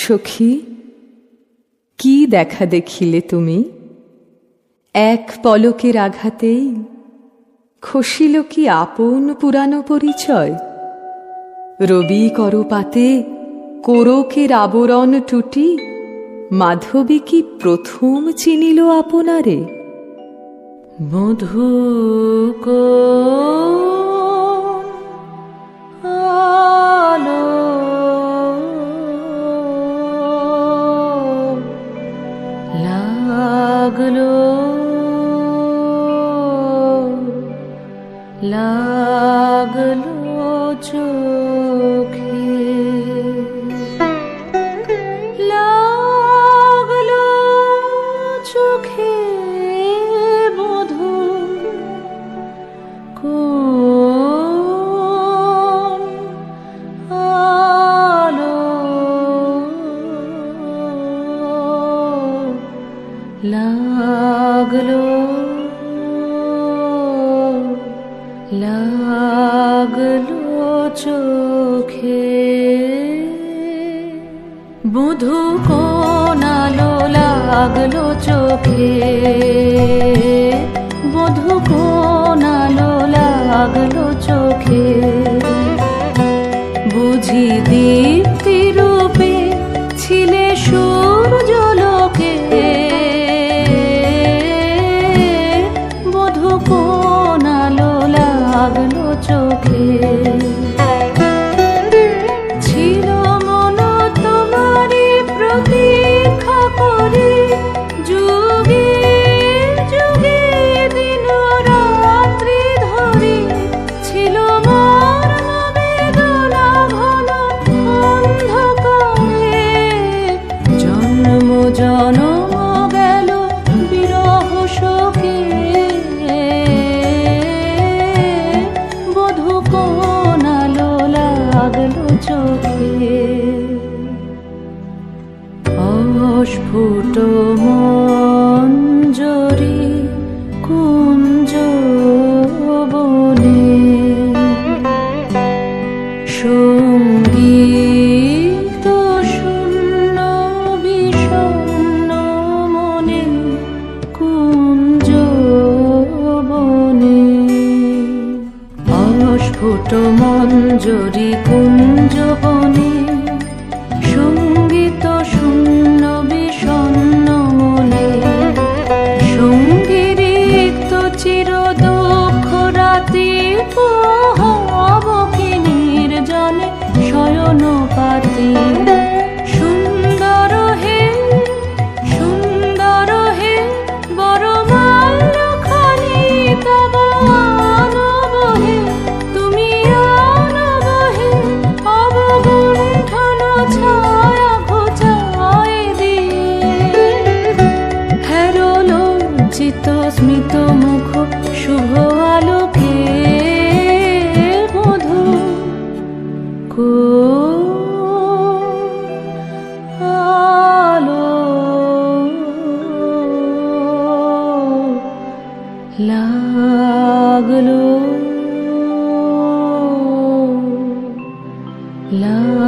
সখী, কি দেখা দেখিলে তুমি? এক পলকের আঘাতেই খসিল কি আপন পুরানো পরিচয়? রবি করপাতে কোরকের আবরণ টুটি মাধবী কি প্রথম চিনিল আপনারে? মধু আলো লাগলো লাগলো চোখে, লাগলো চোখে মধু কোন আলো লাগলো লাগলো চোখে। মধু কোন আলো লাগলো চোখে, মধু কোন আলো লাগলো চোখে। বুঝি দীপ্তি রূপে ছিলে সূর্যলোকে, মধু কোন আলো লাগলো চোখে। ছিল মন তোমারি প্রতীক্ষা করে, যুগে যুগে দিন রাত্রি ধরে। ছিল মোর বেদনা ঘন অন্ধকারে, জন্ম জনম গেল বিরহ শোকে। বধূ কোন আলো লাগলো চোখে। অস্ফুট মঞ্জরি কুঞ্জ বনে, সঙ্গীত শূন্য বিষণ্ণ মনে কুঞ্জ বনে। অস্ফুট মঞ্জরি কুঞ্জ বনে, সঙ্গীত শূন্য বিষণ্ণ মনে। সঙ্গীরিক্ত চির দুঃখ রাতি পোহাব কি নির্জনে শয়ন পাতি। সুন্দর হে সুন্দর হে বড় মাল্যখানি তব আনব হে, তুমি আনব হে অবগুণ্ঠন ছায়া ঘোচায় দিয়ে। হেরো লজ্জিত স্মিত মুখ শুভ আলোকে, মধু কোন আলো লাগলো লাগলো।